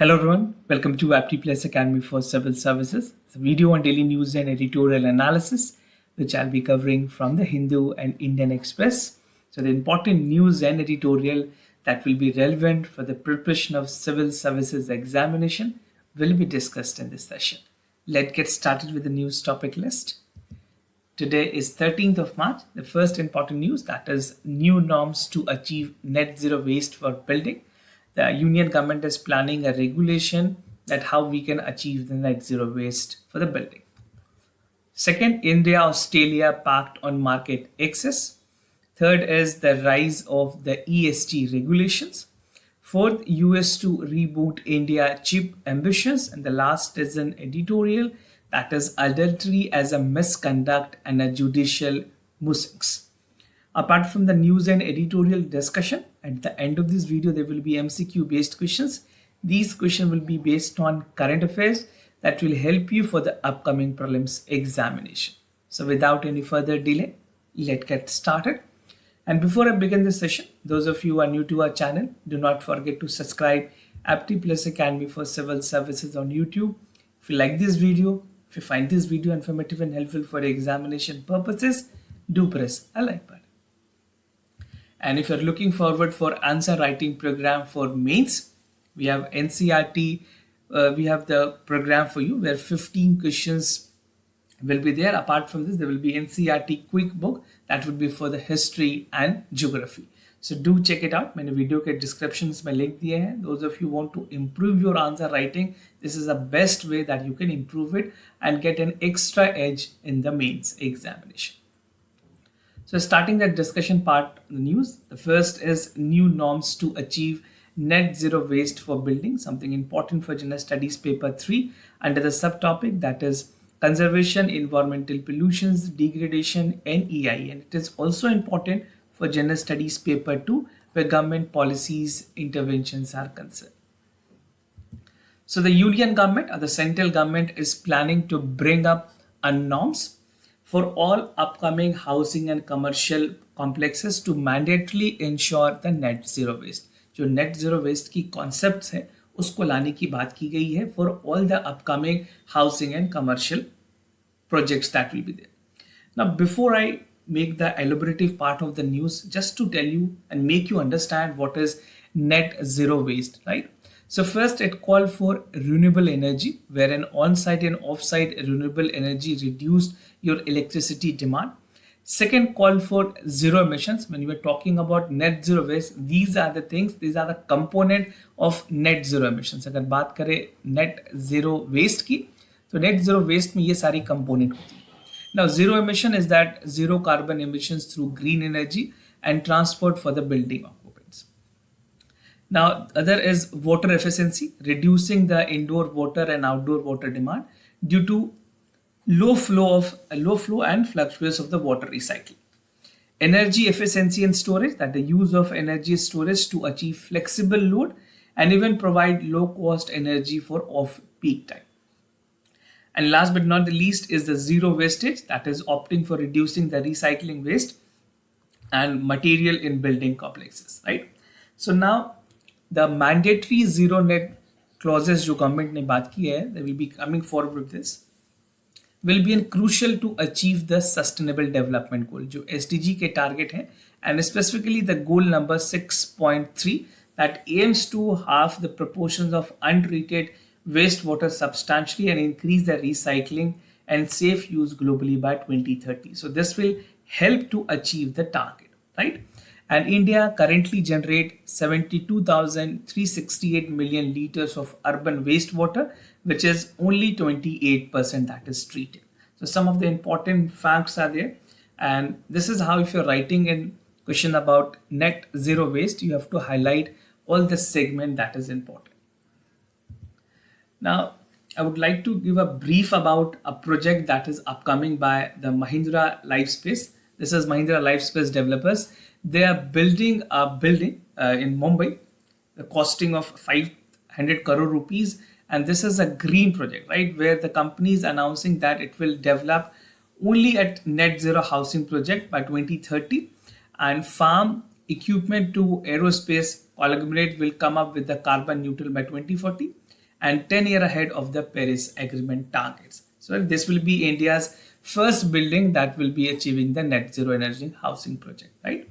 Hello everyone, welcome to Apti Plus Academy for Civil Services. It's a video on daily news and editorial analysis, which I'll be covering from the Hindu and Indian Express. So the important news and editorial that will be relevant for the preparation of civil services examination will be discussed in this session. Let's get started with the news topic list. Today is 13th of March. The first important news, that is new norms to achieve net zero waste for building. The union government is planning a regulation that how we can achieve the net zero waste for the building. Second, India-Australia pact on market access. Third is the rise of the ESG regulations. Fourth, US to reboot India chip ambitions. And the last is an editorial, that is adultery as a misconduct and a judicial musings. Apart from the news and editorial discussion, at the end of this video, there will be MCQ based questions. These questions will be based on current affairs that will help you for the upcoming prelims examination. So without any further delay, let's get started. And before I begin this session, those of you who are new to our channel, do not forget to subscribe Apti Plus Academy for Civil Services on YouTube. If you like this video, if you find this video informative and helpful for examination purposes, do press a like button. And if you're looking forward for answer writing program for mains, we have NCRT, we have the program for you where 15 questions will be there. Apart from this, there will be NCRT quick book that would be for the history and geography. So do check it out. मैंने video के descriptions में link दिए हैं. Those of you who want to improve your answer writing, this is the best way that you can improve it and get an extra edge in the mains examination. So starting that discussion part of the news, the first is new norms to achieve net zero waste for building, something important for General Studies paper 3 under the subtopic that is conservation, environmental pollutions, degradation and EI. And it is also important for General Studies paper 2 where government policies interventions are concerned. So the union government or the central government is planning to bring up norms for all upcoming housing and commercial complexes to mandatorily ensure the net zero waste. जो net zero waste की concepts है उसको लाने की बात की गई है for all the upcoming housing and commercial projects that will be there. Now before I make the elaborative part of the news, just to tell you and make you understand what is net zero waste, right? So first it called for renewable energy, where an on-site and off-site renewable energy reduced your electricity demand. Second called for zero emissions. When we are talking about net zero waste, these are the things, these are the component of net zero emissions. अगर बात करें net zero waste की, तो net zero waste में ये सारी component होती है. Now zero emission is that zero carbon emissions through green energy and transport for the building occupants. Now, other is water efficiency, reducing the indoor water and outdoor water demand due to low flow and fluctuations of the water recycling. Energy efficiency and storage, that the use of energy storage to achieve flexible load and even provide low cost energy for off-peak time. And last but not the least is the zero wastage, that is opting for reducing the recycling waste and material in building complexes, right? So now the mandatory zero net clauses जो government ने बात की है, they will be coming forward with this, will be crucial to achieve the sustainable development goal, जो SDG के target है, and specifically the goal number 6.3 that aims to halve the proportions of untreated wastewater substantially and increase the recycling and safe use globally by 2030. So this will help to achieve the target, right? And India currently generates 72,368 million liters of urban wastewater, which is only 28% that is treated. So some of the important facts are there. And this is how, if you're writing a question about net zero waste, you have to highlight all the segment that is important. Now, I would like to give a brief about a project that is upcoming by the Mahindra Lifespace. This is Mahindra Lifespace developers. They are building a building in Mumbai, the costing of 500 crore rupees. And this is a green project, right? Where the company is announcing that it will develop only at net zero housing project by 2030 and farm equipment to aerospace conglomerate will come up with the carbon neutral by 2040. and 10 years ahead of the Paris Agreement targets. So this will be India's first building that will be achieving the net zero energy housing project, right?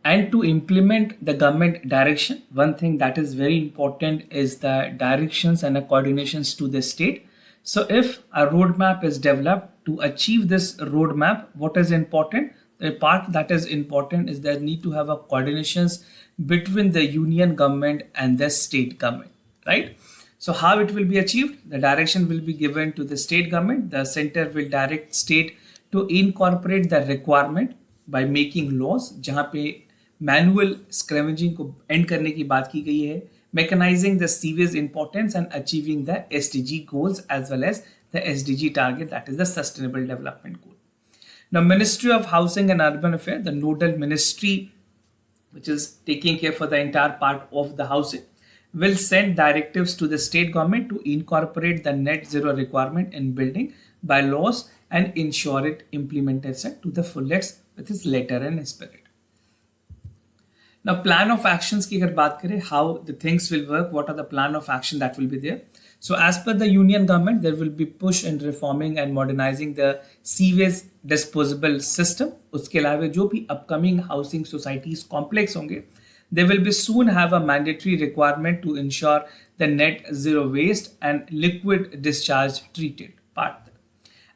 And to implement the government direction, one thing that is very important is the directions and the coordinations to the state. So if a roadmap is developed to achieve this roadmap, what is important? The part that is important is there need to have a coordinations between the union government and the state government, right? So how it will be achieved? The direction will be given to the state government. The center will direct state to incorporate the requirement by making laws, जहाँ पे manual स्क्रैवेजिंग को and करने की बात की गई है, mechanizing the sewage importance and achieving the SDG goals as well as the SDG target, that is the sustainable development goal. Now, Ministry of Housing and Urban Affairs, the nodal ministry which is taking care for the entire part of the housing, will send directives to the state government to incorporate the net zero requirement in building by laws and ensure it implementation to the fullest with its letter and spirit. Now, plan of actions की अगर बात करें, how the things will work, what are the plan of action that will be there. So as per the union government, there will be push in reforming and modernizing the sewage disposable system. उसके अलावा जो भी upcoming housing societies complex होंगे, they will be soon have a mandatory requirement to ensure the net zero waste and liquid discharge treated part.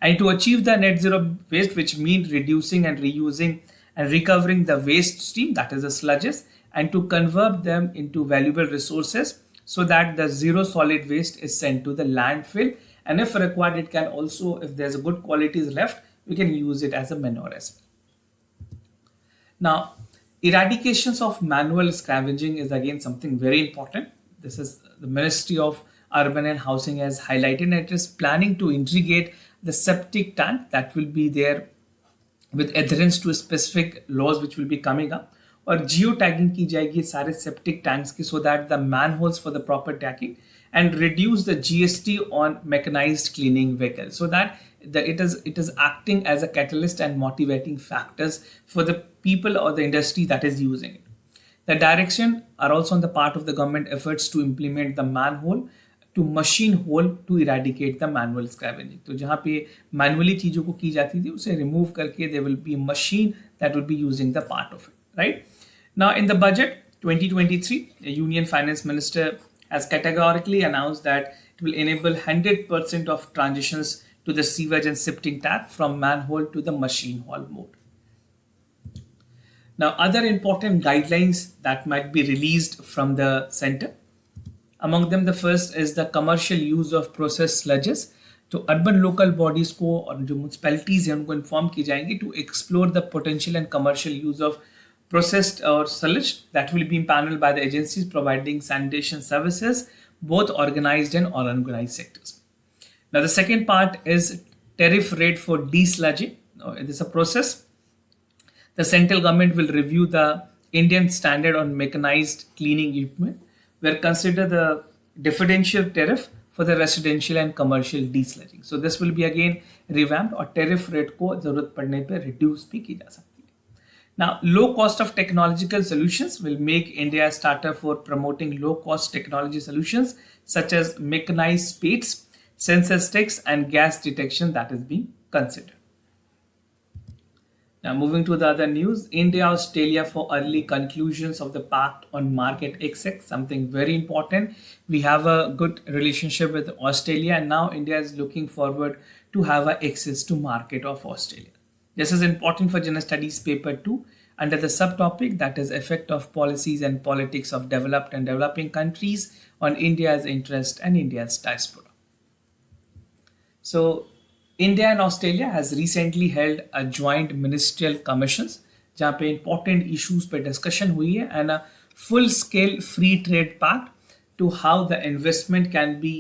And to achieve the net zero waste, which means reducing and reusing and recovering the waste stream, that is the sludges, and to convert them into valuable resources so that the zero solid waste is sent to the landfill, and if required it can also, if there's a good qualities left, we can use it as a manure as well. Now, eradications of manual scavenging is again something very important. This is the Ministry of Urban and Housing has highlighted, and it is planning to integrate the septic tank that will be there with adherence to specific laws which will be coming up, और geo tagging की जाएगी सारे septic tanks की, so that the manholes for the proper tagging and reduce the GST on mechanised cleaning vehicle, so that it is acting as a catalyst and motivating factors for the people or the industry that is using it. The direction are also on the part of the government efforts to implement the manhole to machine hole to eradicate the manual scavenging. तो जहाँ पे manually चीजों को की जाती थी उसे remove करके there will be a machine that will be using the part of it, right? Now in the budget 2023, the Union Finance Minister has categorically announced that it will enable 100% of transitions to the sewage and septic tank from manhole to the machine hole mode. Now, other important guidelines that might be released from the center. Among them, the first is the commercial use of processed sludges. तो urban local bodies को और जो municipalities हैं उनको inform की जाएंगी to explore the potential and commercial use of processed or sludge that will be impaneled by the agencies providing sanitation services, both organized and unorganized sectors. Now, the second part is tariff rate for desludging. Now, it is a process. The central government will review the Indian standard on mechanized cleaning equipment, where consider the differential tariff for the residential and commercial desludging. So this will be again revamped और tariff rate को जरूरत पड़ने पे reduce भी की जा सकती है. Now, low cost of technological solutions will make India a starter for promoting low cost technology solutions such as mechanized spades, sensor sticks, and gas detection that is being considered. Now, moving to the other news, India, Australia for early conclusions of the Pact on Market Access, something very important. We have a good relationship with Australia, and now India is looking forward to have access to market of Australia. This is important for General Studies Paper 2 under the subtopic that is effect of policies and politics of developed and developing countries on India's interest and India's diaspora. So, India and Australia has recently held a joint ministerial commissions जहाँ पे important issues पे discussion हुई है and a full-scale free trade pact to how the investment can be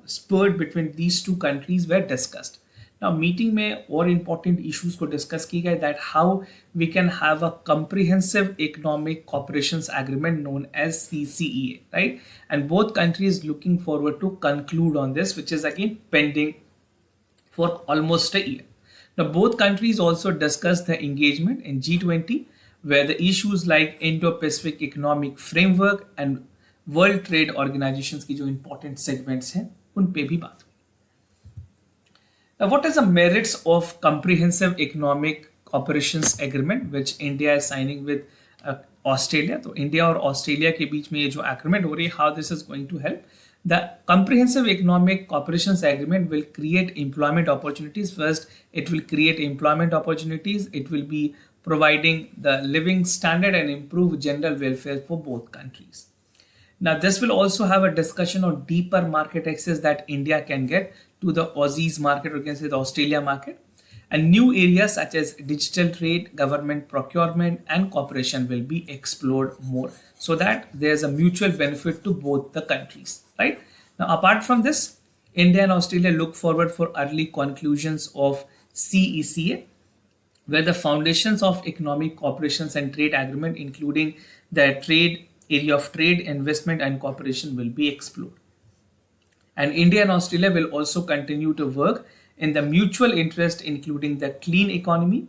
spurred between these two countries were discussed. Now, meeting में और important issues को discuss की गई that how we can have a comprehensive economic cooperation agreement known as CCEA, right? And both countries looking forward to conclude on this, which is again pending for almost a year. Now, both countries also discussed the engagement in G20, where the issues like Indo-Pacific Economic Framework and world trade organisations की जो important segments हैं उन पे भी बात हुई। Now, what is the merits of comprehensive economic cooperations agreement which India is signing with Australia? तो India और ऑस्ट्रेलिया के बीच में ये जो एग्रीमेंट हो रही है, how this is going to help? The comprehensive economic cooperations agreement will create employment opportunities. First, it will create employment opportunities. It will be providing the living standard and improve general welfare for both countries. Now, this will also have a discussion on deeper market access that India can get to the Aussies market, or you can say the Australia market. And new areas such as digital trade, government procurement, and cooperation will be explored more so that there's a mutual benefit to both the countries, right? Now, apart from this, India and Australia look forward for early conclusions of CECA, where the foundations of economic cooperations and trade agreement, including the trade area of trade, investment, and cooperation, will be explored. And India and Australia will also continue to work in the mutual interest, including the clean economy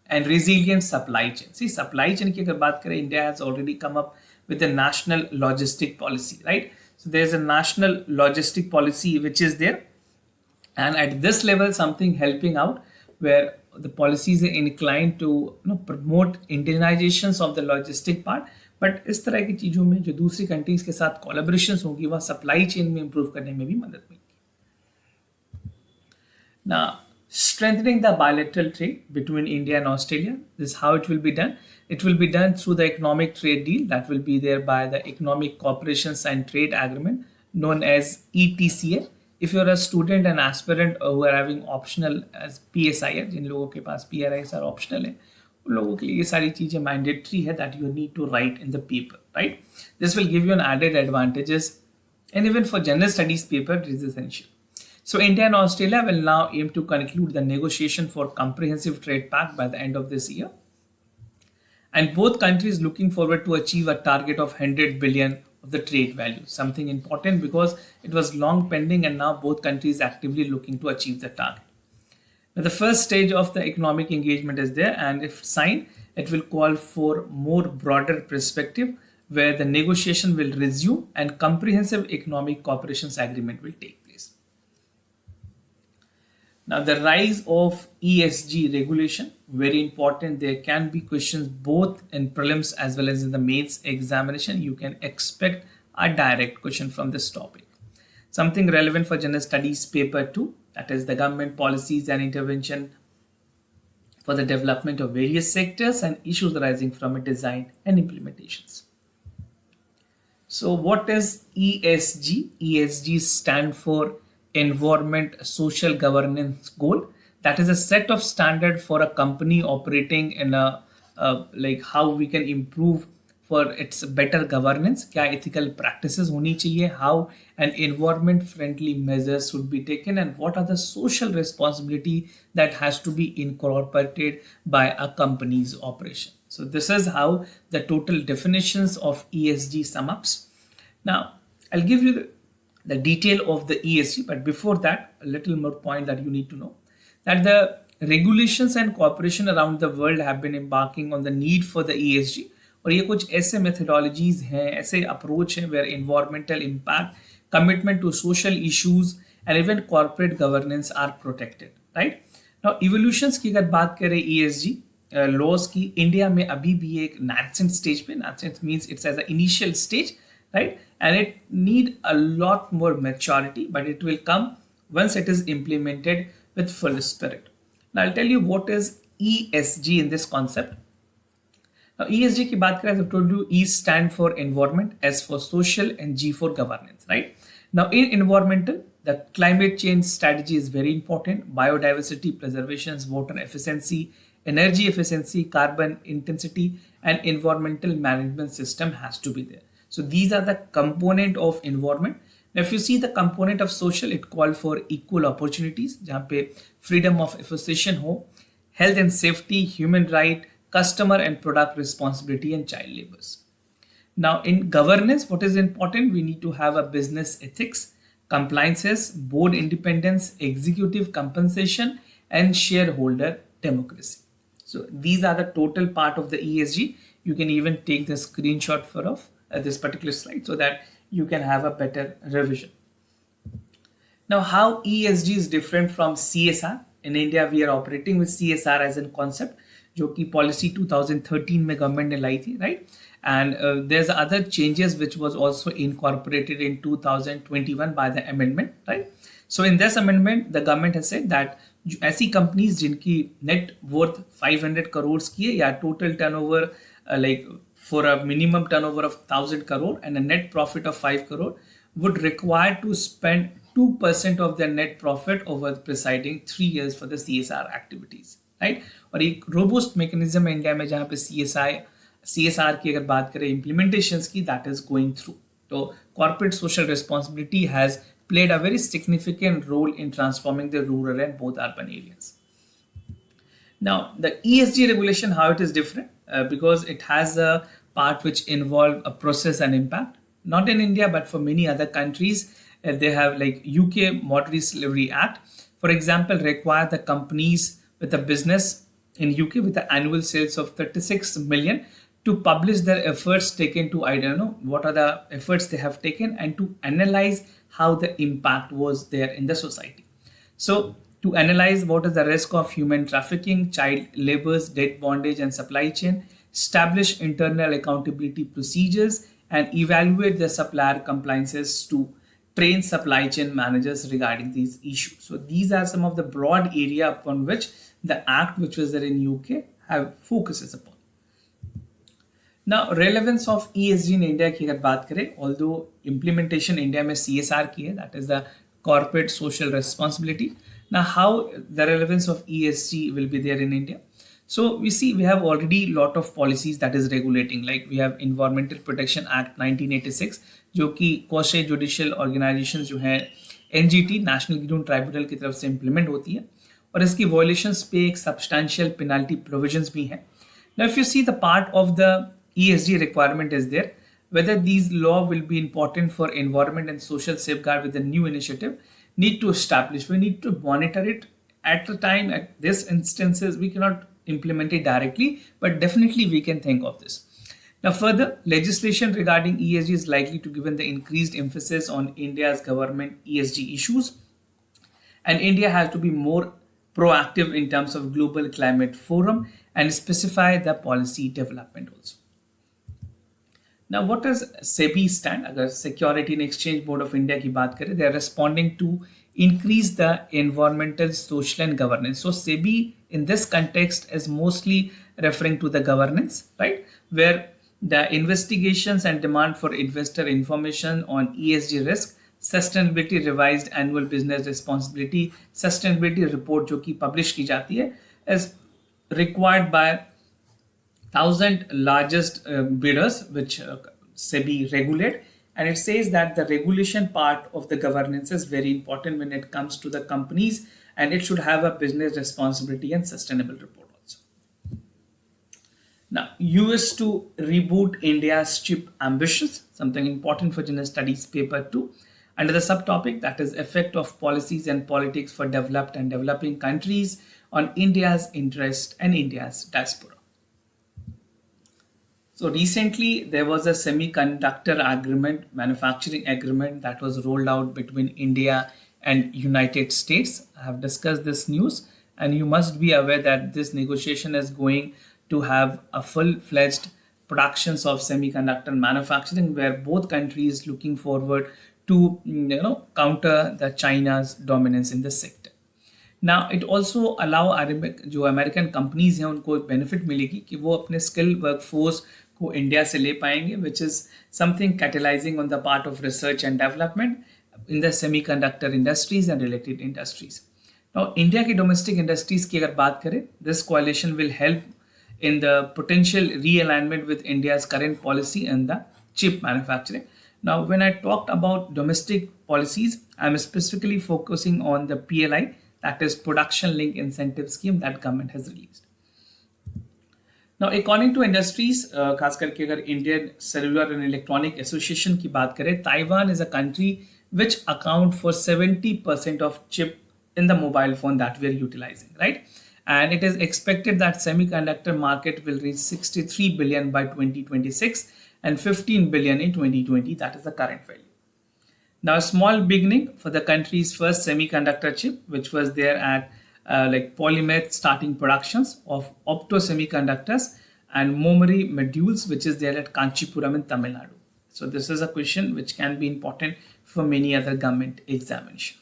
and resilient supply chain. See, supply chain की अगर बात करें, India has already come up with a national logistic policy, right? So there's a national logistic policy which is there, and at this level, something helping out where the policies are inclined to promote Indianizations of the logistic part. But इस तरह की चीज़ों में जो दूसरी countries के साथ collaborations होगी वह सप्लाई चेन में इंप्रूव करने में भी मदद मिलेगी. Now, strengthening the bilateral trade between India and Australia, this is how it will be done. It will be done through the economic trade deal that will be there by the Economic Cooperations and Trade Agreement known as ETCA. If you're a student and aspirant who are having optional as PSI, जिन लोगों के पास PRIs are optional है, उन लोगों के लिए ये सारी चीजें मैंडेटरी है that you need to write in the paper, right? This will give you an added advantages, and even for general studies paper it is essential. So India and Australia will now aim to conclude the negotiation for comprehensive trade pact by the end of this year, and both countries looking forward to achieve a target of 100 billion of the trade value, something important because it was long pending and now both countries actively looking to achieve the target. Now, the first stage of the economic engagement is there, and if signed, it will call for more broader perspective where the negotiation will resume and comprehensive economic cooperations agreement will take place. Now, the rise of ESG regulation, very important. There can be questions both in prelims as well as in the mains examination. You can expect a direct question from this topic. Something relevant for general studies paper 2, that is the government policies and intervention for the development of various sectors and issues arising from its design and implementations. So what is ESG? ESG stand for Environment Social Governance Goal. That is a set of standard for a company operating in a like how we can improve for its better governance, क्या ethical practices होनी चाहिए, how an environment friendly measures should be taken, and what are the social responsibility that has to be incorporated by a company's operation. So this is how the total definitions of ESG sum ups. Now I'll give you the detail of the ESG, but before that a little more point that you need to know, that the regulations and cooperation around the world have been embarking on the need for the ESG. और ये कुछ ऐसे methodologies हैं, ऐसे approach हैं where environmental impact, commitment to social issues and even corporate governance are protected, right? Now evolutions की अगर बात करें ESG लॉज की, इंडिया में अभी भी एक nascent स्टेज पे, nascent means it's as a initial stage, right? And it need a lot more maturity, but it will come once it is implemented with full spirit. Now I'll tell you what is ESG in this concept. Now, ESG की बात करें, as I told you, E stand for environment, S for social, and G for governance, right? Now, in environmental, the climate change strategy is very important. Biodiversity preservation, water efficiency, energy efficiency, carbon intensity, and environmental management system has to be there. So these are the component of environment. Now, if you see the component of social, it call for equal opportunities, जहाँ पे freedom of association हो, health and safety, human right, customer and product responsibility, and child labors. Now in governance, what is important? We need to have a business ethics, compliances, board independence, executive compensation, and shareholder democracy. So these are the total part of the ESG. You can even take the screenshot this particular slide so that you can have a better revision. Now, how ESG is different from CSR? In India, we are operating with CSR as a concept, जो कि policy 2013 में government ने लाई थी, right? And there's other changes which was also incorporated in 2021 by the amendment, right? So in this amendment, the government has said that ऐसी companies जिनकी net worth 500 crores की है या total turnover like for a minimum turnover of 1,000 crore and a net profit of 5 crore would require to spend 2% of their net profit over the preceding 3 years for the CSR activities, right? और एक robust mechanism है India में जहाँ पे CSR की अगर बात करें implementations की, that is going through. So corporate social responsibility has played a very significant role in transforming the rural and both urban areas. Now, the ESG regulation, how it is different, because it has a part which involve a process and impact. Not in India, but for many other countries, they have like UK Modern Slavery Act, for example, require the companies with a business in UK with the annual sales of 36 million to publish their efforts taken to, I don't know, what are the efforts they have taken and to analyze how the impact was there in the society. So to analyze what is the risk of human trafficking, child labors, debt bondage and supply chain, establish internal accountability procedures and evaluate the supplier compliances to train supply chain managers regarding these issues. So these are some of the broad area upon which the act which was there in UK have focuses upon. Now, relevance of ESG in India की अगर बात करें, although implementation India में CSR की है, that is the corporate social responsibility. Now, how the relevance of ESG will be there in India? So we see we have already lot of policies that is regulating, like we have Environmental Protection Act 1986, जो कि quasi judicial organizations जो है NGT National Green Tribunal की तरफ से implement होती है और इसकी violations पे एक substantial penalty provisions भी हैं. Now, if you see the part of the ESG requirement is there, whether these law will be important for environment and social safeguard with the new initiative, need to establish, we need to monitor it at the time. At this instances, we cannot implement it directly, but definitely we can think of this. Now, further legislation regarding ESG is likely to given the increased emphasis on India's government ESG issues, and India has to be more proactive in terms of global climate forum and specify the policy development also. Now, what does SEBI stand? अगर Security and Exchange Board of India की बात करें, they are responding to increase the environmental, social and governance. So SEBI in this context is mostly referring to the governance, right? Where the investigations and demand for investor information on ESG risk, sustainability revised annual business responsibility, sustainability report जो कि publish की जाती है, is required by 1,000 largest bidders which SEBI regulate, and it says that the regulation part of the governance is very important when it comes to the companies, and it should have a business responsibility and sustainable report also. Now, US to reboot India's chip ambitions, something important for General Studies paper 2, under the subtopic that is effect of policies and politics for developed and developing countries on India's interest and India's diaspora. So recently there was a semiconductor agreement, manufacturing agreement that was rolled out between India and United States. I have discussed this news, and you must be aware that this negotiation is going to have a full-fledged productions of semiconductor manufacturing, where both countries looking forward to counter the China's dominance in this sector. Now, it also allow जो American companies हैं उनको benefit मिलेगी कि वो अपने skill workforce को India से ले पाएंगे, which is something catalyzing on the part of research and development in the semiconductor industries and related industries. Now, India की domestic industries की अगर बात करें, this coalition will help in the potential realignment with India's current policy in the chip manufacturing. Now, when I talked about domestic policies, I'm specifically focusing on the PLI, that is Production Link Incentive Scheme that government has released. Now, according to industries, खास करके अगर Indian Cellular and Electronic Association की बात करें, Taiwan is a country which account for 70% of chip in the mobile phone that we are utilizing, right? and it is expected that semiconductor market will reach 63 billion by 2026 and 15 billion in 2020. That is the current value. Now, a small beginning for the country's first semiconductor chip, which was there at like Polymer starting productions of opto semiconductors and memory modules, which is there at Kanchipuram in Tamil Nadu. So this is a question which can be important for many other government examination.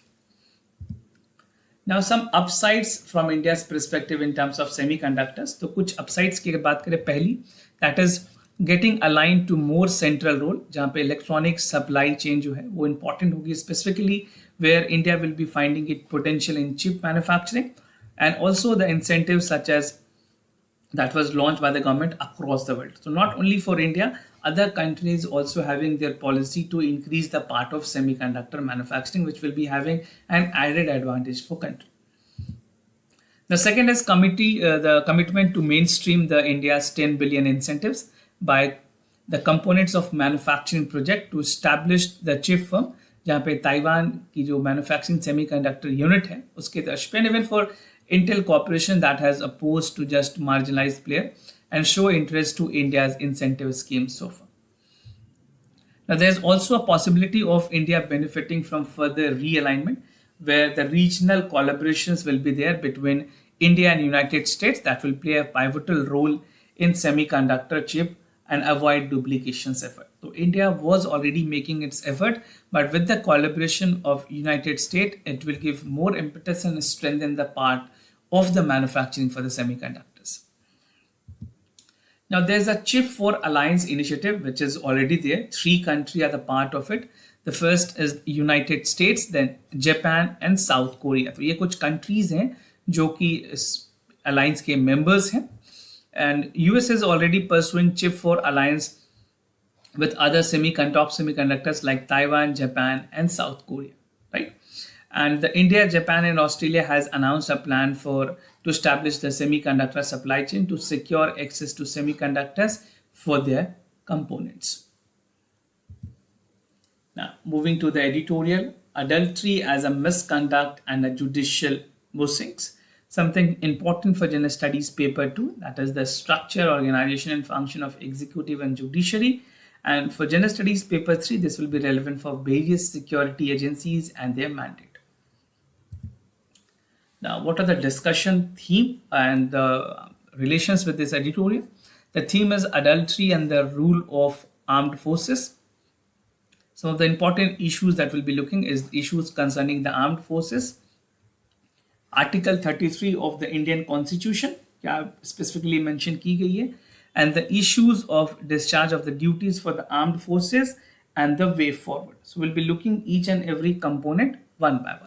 Now some upsides from India's perspective in terms of semiconductors. तो कुछ upsides की अगर बात करें, पहली, that is getting aligned to more central role, जहाँ पे electronic supply chain जो है वो important होगी, specifically where India will be finding it potential in chip manufacturing, and also the incentives such as that was launched by the government across the world. So not only for India, other countries also having their policy to increase the part of semiconductor manufacturing, which will be having an added advantage for country. The second is the commitment to mainstream the India's 10 billion incentives by the components of manufacturing project to establish the chip firm, जहाँ पे Taiwan की जो manufacturing semiconductor unit है उसके तर्ज पे, even for Intel Corporation that has opposed to just marginalized player and show interest to India's incentive scheme so far. Now there's also a possibility of India benefiting from further realignment where the regional collaborations will be there between India and United States that will play a pivotal role in semiconductor chip and avoid duplications effort. So India was already making its effort, but with the collaboration of United States, it will give more impetus and strengthen the part of the manufacturing for the semiconductors. Now there's a Chip for Alliance initiative, which is already there. 3 countries are the part of it. The first is United States, then Japan and South Korea. So ये कुछ countries हैं जो कि इस alliance के members हैं. And US is already pursuing Chip for Alliance with other top semiconductors like Taiwan, Japan, and South Korea, right? And the India, Japan, and Australia has announced a plan to establish the semiconductor supply chain to secure access to semiconductors for their components. Now, moving to the editorial, adultery as a misconduct and a judicial musings. Something important for General Studies paper 2, that is the structure, organization, and function of executive and judiciary. And for General Studies paper 3, this will be relevant for various security agencies and their mandate. Now, what are the discussion theme and the relations with this editorial? The theme is adultery and the rule of armed forces. Some of the important issues that we'll be looking is issues concerning the armed forces. Article 33 of the Indian Constitution, क्या specifically mentioned की गई है, and the issues of discharge of the duties for the armed forces and the way forward. So we'll be looking each and every component one by one.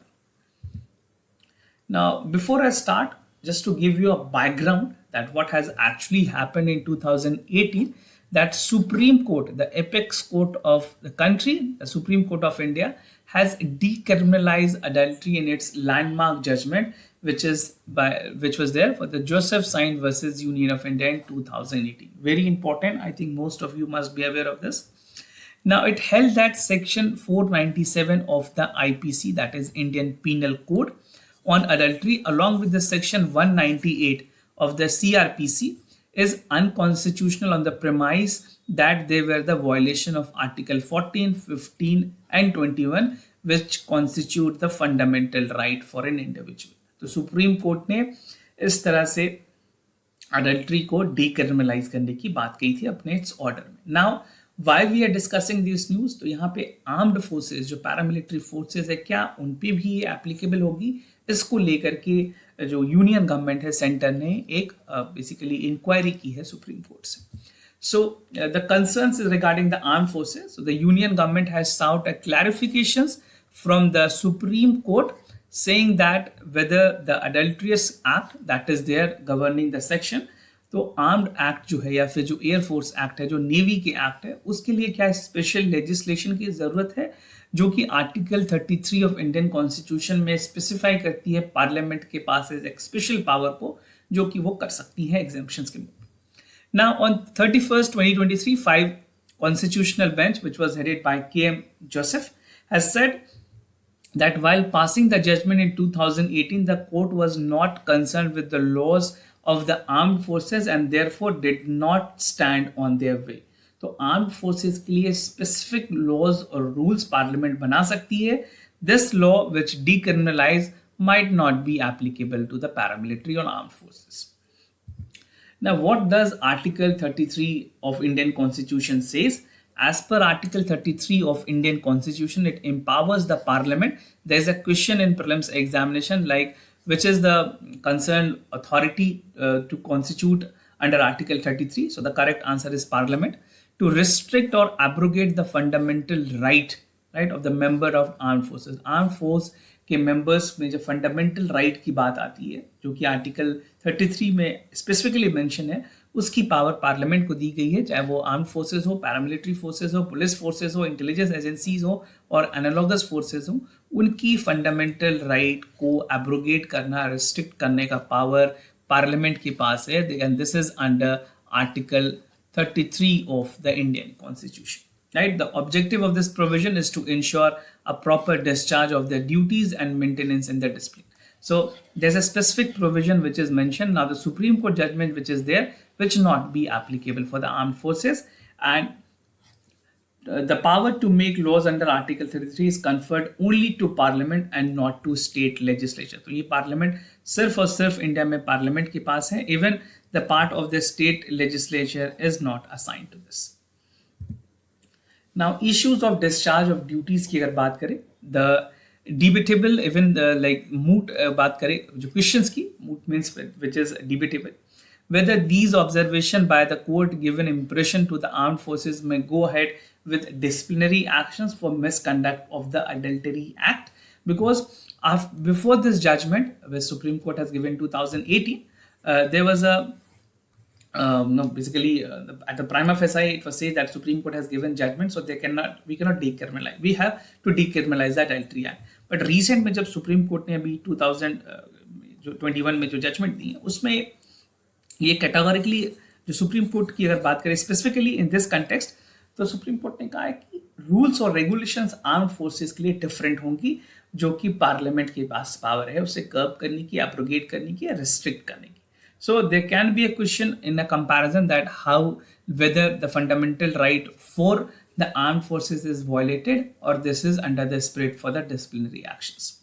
Now, before I start, just to give you a background that what has actually happened in 2018, that Supreme Court, the apex court of the country, the Supreme Court of India, has decriminalized adultery in its landmark judgment, which was there for the Joseph Sain versus Union of India in 2018. Very important. I think most of you must be aware of this. Now, it held that section 497 of the IPC, that is Indian Penal Code, on adultery, along with the section 198 of the CRPC, is unconstitutional on the premise that they were the violation of Article 14, 15, and 21, which constitute the fundamental right for an individual. तो supreme court ने इस तरह से adultery को decriminalise करने की बात कही थी अपने इट्स ऑर्डर में. Now why we are discussing this news, तो यहाँ पे आर्म्ड फोर्सेस जो पैरामिलिट्री फोर्सेस है क्या उन पे भी ये एप्लीकेबल होगी, इसको लेकर के जो यूनियन गवर्नमेंट है सेंटर ने एक बेसिकली इंक्वायरी की है सुप्रीम कोर्ट से. So the concerns is regarding the armed forces. So the union government has sought a clarifications from the Supreme Court saying that whether the adulterous act that is there governing the section, तो armed act जो है या फिर जो air force act है, जो navy के act है, उसके लिए क्या स्पेशल लेजिस्लेशन की जरूरत है, जो कि आर्टिकल 33 ऑफ इंडियन कॉन्स्टिट्यूशन में स्पेसिफाई करती है पार्लियामेंट के पास एक स्पेशल पावर को, जो कि वो कर सकती है एग्जेम्पशंस के लिए. Now, on 31st, 2023, 5 constitutional bench, which was headed by K.M. Joseph, has said that while passing the judgment in 2018, the court was not concerned with the laws of the armed forces and therefore did not stand on their way. तो armed forces के लिए specific laws और rules parliament बना सकती है. This law which decriminalize might not be applicable to the paramilitary or armed forces. Now, what does Article 33 of Indian Constitution says? As per Article 33 of Indian Constitution, it empowers the Parliament. There is a question in prelims examination like which is the concerned authority to constitute under Article 33. So the correct answer is Parliament. To restrict or abrogate the fundamental right of the member of armed forces. Armed force के members में जो fundamental right की बात आती है जो कि article 33 में स्पेसिफिकली मेंशन है, उसकी पावर पार्लियामेंट को दी गई है, चाहे वो आर्म्ड फोर्सेस हो, पैरामिलिट्री फोर्सेस हो, पुलिस फोर्सेस हो, इंटेलिजेंस एजेंसीज हो और एनालॉगस फोर्सेस हो, उनकी फंडामेंटल राइट को एब्रोगेट करना, रिस्ट्रिक्ट करने का पावर पार्लियामेंट के पास है. And this is under article 33 of the Indian Constitution. Right? The objective of this provision is to ensure a proper discharge of their duties and maintenance in the discipline. So there's a specific provision which is mentioned. Now the Supreme Court judgment which is there, which not be applicable for the armed forces, and the power to make laws under Article 33 is conferred only to Parliament and not to state legislature. तो ये Parliament सिर्फ और सिर्फ India में Parliament के पास है. Even the part of the state legislature is not assigned to this. Now, issues of discharge of duties की अगर बात करें, the debatable, even the like moot बात करें, जो questions की moot means which is debatable, whether these observation by the court given impression to the armed forces may go ahead with disciplinary actions for misconduct of the adultery act, because before this judgment which Supreme Court has given 2018, there was a basically at the prima facie it was said that Supreme Court has given judgment, so we cannot decriminalize, we have to decriminalize that adultery act. But recent में जब Supreme Court ने अभी 2021 में जो judgment दी है, उसमें ये categorically जो Supreme Court की अगर बात करें specifically in this context, तो Supreme Court ने कहा है कि रूल्स और रेगुलेशंस आर्म्ड फोर्सेस के लिए डिफरेंट होंगी, जो कि पार्लियामेंट के पास पावर है उसे कर्ब करने की, एब्रोगेट करने की या रिस्ट्रिक्ट करने की. So there can be a question in a comparison that whether the fundamental right for the armed forces is violated or this is under the spirit for the disciplinary actions.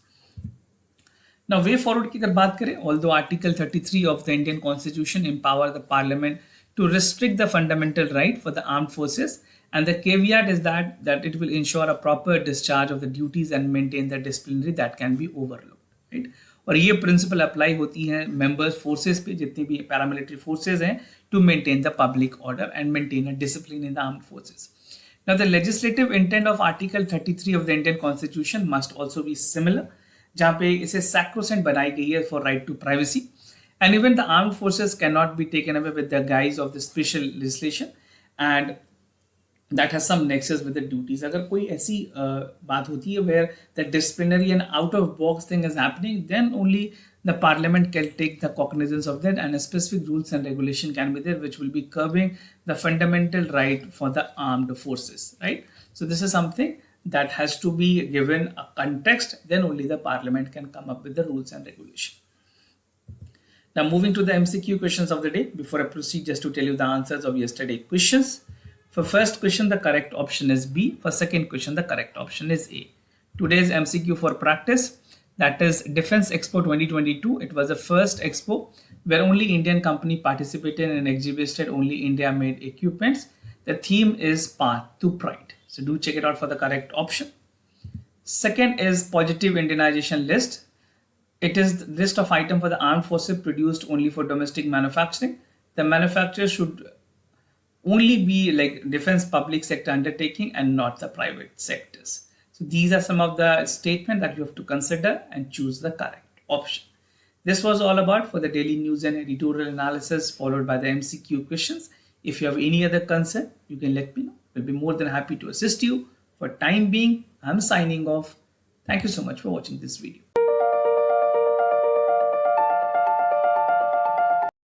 Now, way forward की अगर बात करें, although Article 33 of the Indian Constitution empower the Parliament to restrict the fundamental right for the armed forces, and the caveat is that it will ensure a proper discharge of the duties and maintain the disciplinary that can be overlooked, right? और ये principal apply होती है members forces पे, जितनी भी paramilitary forces हैं, to maintain the public order and maintain a discipline in the armed forces. Now the legislative intent of article 33 of the Indian constitution must also be similar, जहाँ पे इसे sacrosanct बनाई गई है for right to privacy, and even the armed forces can not be taken away with the guise of the special legislation and that has some nexus with the duties. अगर कोई ऐसी बात होती है where the disciplinary and out of box thing is happening, then only the parliament can take the cognizance of that and a specific rules and regulation can be there which will be curbing the fundamental right for the armed forces, right? So this is something that has to be given a context, then only the parliament can come up with the rules and regulation. Now moving to the MCQ questions of the day. Before I proceed, just to tell you the answers of yesterday's questions. For first question, the correct option is B. For second question, the correct option is A. Today's MCQ for practice, that is Defense Expo 2022. It was the first expo where only Indian company participated and exhibited only India-made equipments. The theme is Path to Pride. So do check it out for the correct option. Second is Positive Indianization List. It is the list of items for the armed forces produced only for domestic manufacturing. The manufacturer should only be like defense public sector undertaking and not the private sectors. So these are some of the statements that you have to consider and choose the correct option. This was all about for the daily news and editorial analysis followed by the MCQ questions. If you have any other concern, you can let me know. We'll be more than happy to assist you. For time being, I'm signing off. Thank you so much for watching this video.